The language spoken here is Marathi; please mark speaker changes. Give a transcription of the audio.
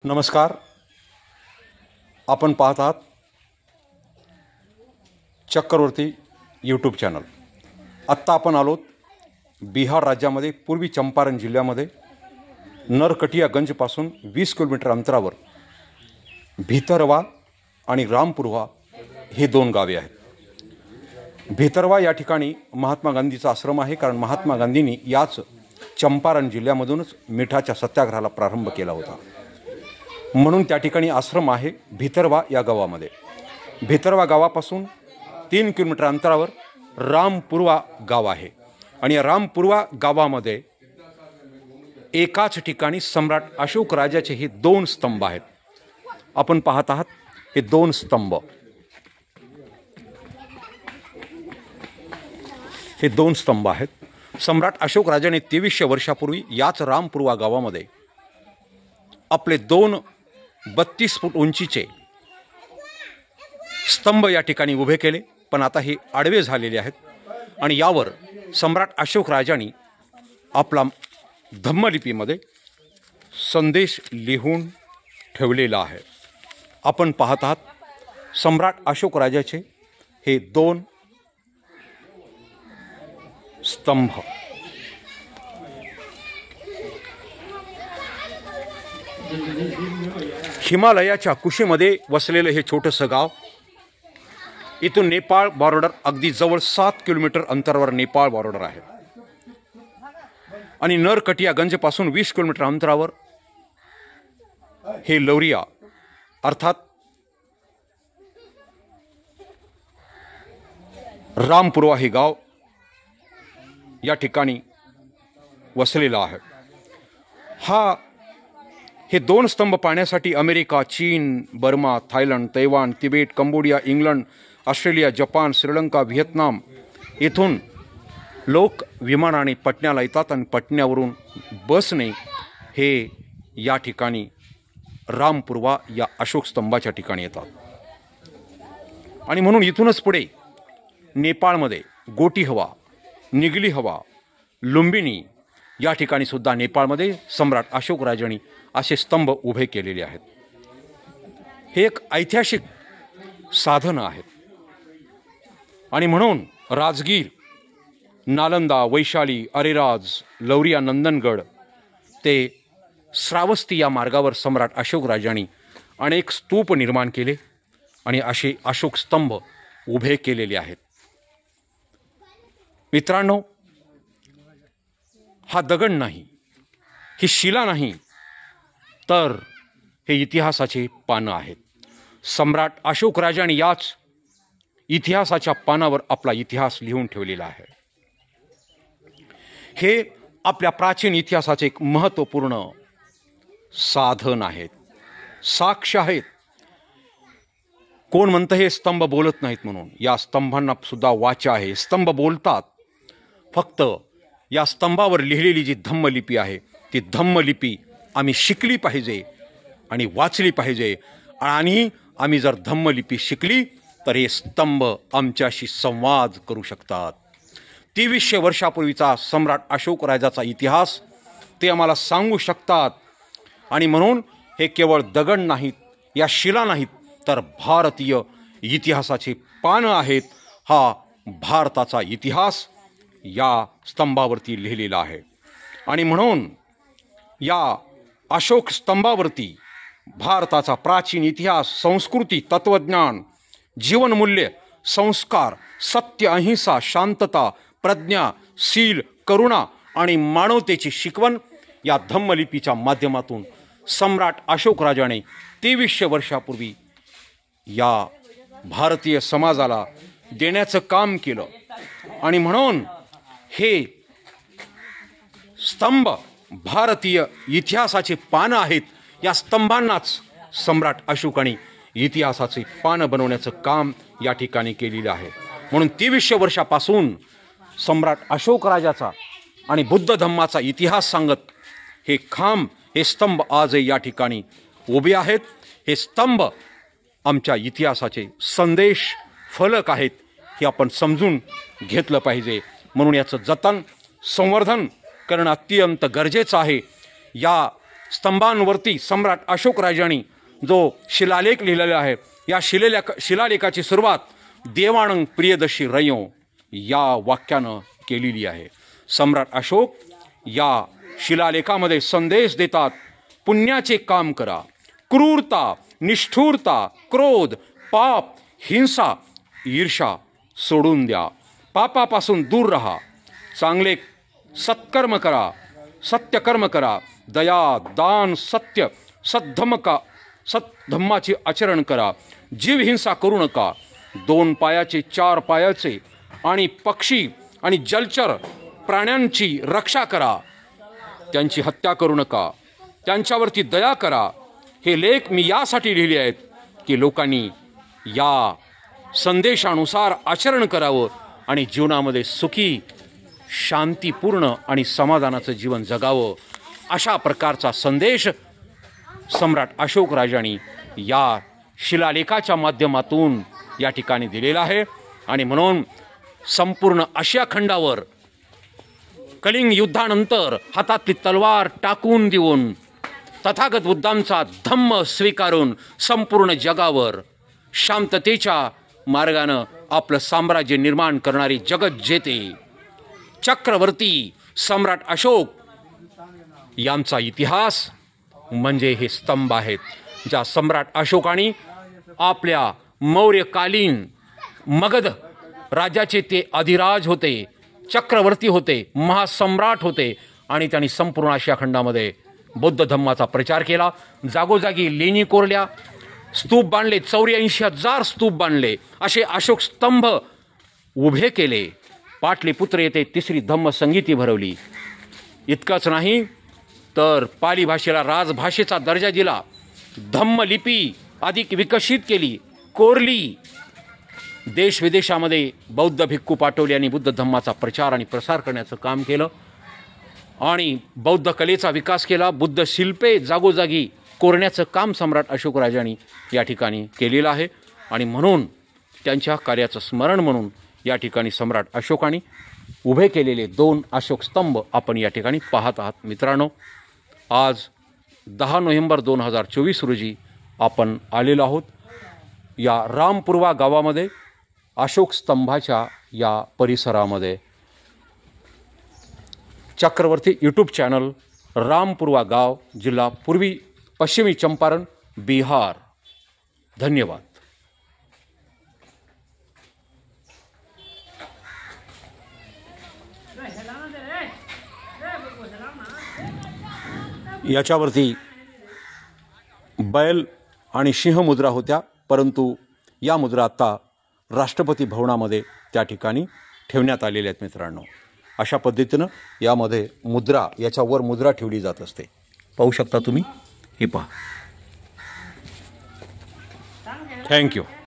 Speaker 1: नमस्कार. आपण पाहत आहात चक्रवर्ती यूट्यूब चॅनल. आत्ता आपण आलोत बिहार राज्यामध्ये पूर्वी चंपारण जिल्ह्यामध्ये नरकटियागंजपासून 20 किलोमीटर अंतरावर भितरवा आणि रामपुरवा हे दोन गावे आहेत. भितरवा या ठिकाणी महात्मा गांधीचा आश्रम आहे, कारण महात्मा गांधींनी याच चंपारण जिल्ह्यामधूनच मिठाच्या सत्याग्रहाला प्रारंभ केला होता. म्हणून त्या ठिकाणी आश्रम आहे भितरवा या गावामध्ये. भितरवा गावापासून 3 किलोमीटर अंतरावर रामपुरवा गाव आहे आणि या रामपुरवा गावामध्ये एकाच ठिकाणी सम्राट अशोक राजाचे हे 2 स्तंभ आहेत. आपण पाहत आहात हे 2 स्तंभ. हे 2 स्तंभ आहेत. सम्राट अशोक राजाने 2300 वर्षापूर्वी याच रामपुरवा गावामध्ये आपले 2 32 फूट उंचीचे स्तंभ या ठिकाणी उभे केले, पण आता हे आडवे झालेले आहेत आणि यावर सम्राट अशोक राजांनी आपला धम्मलिपीमध्ये संदेश लिहून ठेवलेला आहे. आपण पाहत आहात सम्राट अशोक राजाचे हे 2 स्तंभ. हिमालयाच्या कुशीमध्ये वसलेलं हे छोटंसं गाव. इथून नेपाळ बॉर्डर अगदी जवळ 7 किलोमीटर अंतरावर नेपाळ बॉर्डर आहे आणि नरकटियागंजपासून 20 किलोमीटर अंतरावर हे लौरिया अर्थात रामपुरवा हे गाव या ठिकाणी वसलेलं आहे. हे 2 स्तंभ पाहण्यासाठी अमेरिका, चीन, Burma, Thailand, Taiwan, Tibet, Cambodia, England, Australia, Japan, Sri Lanka, Vietnam येथून लोक विमानाने पटण्याला येतात आणि पटण्यावरून बसने हे या ठिकाणी रामपुरवा या अशोक स्तंभाच्या ठिकाणी येतात. आणि म्हणून इथूनच पुढे नेपाळमध्ये गोटी हवा, निगली हवा, लुंबिनी या ठिकाणी सुद्धा नेपाळमध्ये सम्राट अशोक राजांनी असे स्तंभ उभे केलेले आहेत. हे एक ऐतिहासिक साधन आहेत आणि म्हणून राजगीर, नालंदा, वैशाली, अरेराज, लौरिया, नंदनगड ते श्रावस्ती या मार्गावर सम्राट अशोक राजांनी अनेक स्तूप निर्माण केले आणि असे अशोक स्तंभ उभे केलेले आहेत. मित्रांनो, हा दगड नाही, ही शिला नाही, तर हे इतिहासाचे पानं आहेत. सम्राट अशोक राजाने याच इतिहासाच्या पानावर आपला इतिहास लिहून ठेवलेला आहे. हे आपल्या प्राचीन इतिहासाचे एक महत्त्वपूर्ण साधन आहेत, साक्ष आहेत. कोण म्हणतं हे स्तंभ बोलत नाहीत म्हणून? या स्तंभांना सुद्धा वाचा आहे. स्तंभ बोलतात. फक्त या स्तंभावर लिहिलेली जी धम्मलिपी आहे ती धम्मलिपी आम्ही शिकली पाहिजे आणि वाचली पाहिजे. आणि आम्ही जर धम्मलिपी शिकली तर हे स्तंभ आमच्याशी संवाद करू शकतात. 2300 वर्षापूर्वीचा सम्राट अशोक राजाचा इतिहास ते आम्हाला सांगू शकतात. आणि म्हणून हे केवळ दगड नाहीत, या शिला नाहीत, तर भारतीय इतिहासाचे पानं आहेत. हा भारताचा इतिहास या स्तंभावरती लिहिलेला आहे. आणि म्हणून या अशोक स्तंभावरती भारताचा प्राचीन इतिहास, संस्कृती, तत्वज्ञान, जीवनमूल्य, संस्कार, सत्य, अहिंसा, शांतता, प्रज्ञा, शील, करुणा आणि मानवतेची शिकवण या धम्मलिपीच्या माध्यमातून सम्राट अशोक राजाने 2300 वर्षापूर्वी या भारतीय समाजाला देण्याचं काम केलं. आणि म्हणून हे स्तंभ भारतीय इतिहासाचे पानं आहेत. या स्तंभांनाच सम्राट अशोकाने इतिहासाचे पानं बनवण्याचं काम या ठिकाणी केलेलं आहे. म्हणून 2300 वर्षापासून सम्राट अशोक राजाचा आणि बुद्ध धम्माचा इतिहास सांगत हे खांब, हे स्तंभ आजही या ठिकाणी उभे आहेत. हे स्तंभ आमच्या इतिहासाचे संदेश फलक आहेत. हे आपण समजून घेतलं पाहिजे. म्हणून याचं जतन, संवर्धन करणं अत्यंत गरजेचं आहे. या स्तंभांवरती सम्राट अशोक राजांनी जो शिलालेख लिहिलेला आहे, या शिलालेखाची सुरुवात देवाणंग प्रियदर्शी रयो या वाक्यानं केलेली आहे. सम्राट अशोक या शिलालेखामध्ये संदेश देतात, पुण्याचे काम करा, क्रूरता, निष्ठुरता, क्रोध, पाप, हिंसा, ईर्षा सोडून द्या, पापापासून दूर राहा, चांगले सत्कर्म करा, सत्यकर्म करा, दया, दान, सत्य, सद्धम्माचे आचरण करा, जीव हिंसा करू नका, 2 पायाचे 4 पायाचे आणि पक्षी आणि जलचर प्राण्यांची रक्षा करा, त्यांची हत्या करू नका, त्यांच्यावरती दया करा. हे लेख मी यासाठी लिहिले आहेत की लोकांनी या संदेशानुसार आचरण करावं आणि जीवनामध्ये सुखी, शांतीपूर्ण आणि समाधानाचं जीवन जगावं. अशा प्रकारचा संदेश सम्राट अशोक राजांनी या शिलालेखाच्या माध्यमातून या ठिकाणी दिलेला आहे. आणि म्हणून संपूर्ण आशिया खंडावर कलिंग युद्धानंतर हातातली तलवार टाकून देऊन तथागत बुद्धांचा धम्म स्वीकारून संपूर्ण जगावर शांततेच्या मार्गानं आपलं साम्राज्य निर्माण करणारी जगज्जेते चक्रवर्ती सम्राट अशोक यांचा इतिहास म्हणजे हे स्तंभ आहेत. ज्या सम्राट अशोकाने आपल्या मौर्यकालीन मगध राज्याचे ते अधिराज होते, चक्रवर्ती होते, महासम्राट होते आणि त्यांनी संपूर्ण आशिया खंडामध्ये बौद्ध धम्माचा प्रचार केला. जागोजागी लेणी कोरल्या, स्तूप बांधले, 84,000 स्तूप बांधले, असे अशोक स्तंभ उभे केले. पाटलीपुत्र येथे 3री धम्म संगीती भरवली. इतकंच नाही तर पाली भाषेला राजभाषेचा दर्जा दिला, धम्म लिपी अधिक विकसित केली, कोरली. देश विदेशामध्ये बौद्ध भिक्खू पाठवले आणि बुद्ध धम्माचा प्रचार आणि प्रसार करण्याचं काम केलं आणि बौद्ध कलेचा विकास केला. बुद्ध शिल्पे जागोजागी कोरण्याचं काम सम्राट अशोक राजांनी या ठिकाणी केलेलं आहे. आणि म्हणून त्यांच्या कार्याचं स्मरण म्हणून या ठिकाणी सम्राट अशोकाने उभे केलेले 2 अशोक स्तंभ आपण या ठिकाणी पाहत आहात. मित्रांनो, आज 10 नोव्हेंबर 2024 रोजी आपण आलेलो आहोत या रामपुरवा गावामध्ये, अशोक स्तंभाच्या या परिसरामध्ये. चक्रवर्ती यूट्यूब चॅनल, रामपुरवा गाव, जिल्हा पूर्वी पश्चिमी चंपारण, बिहार. धन्यवाद. याच्यावरती बैल आणि सिंह मुद्रा होत्या, परंतु या मुद्रा आता राष्ट्रपती भवनामध्ये त्या ठिकाणी ठेवण्यात आलेल्या आहेत. मित्रांनो, अशा पद्धतीनं यामध्ये मुद्रा, याच्यावर मुद्रा ठेवली जात असते. पाहू शकता तुम्ही, हे पहा. थँक्यू.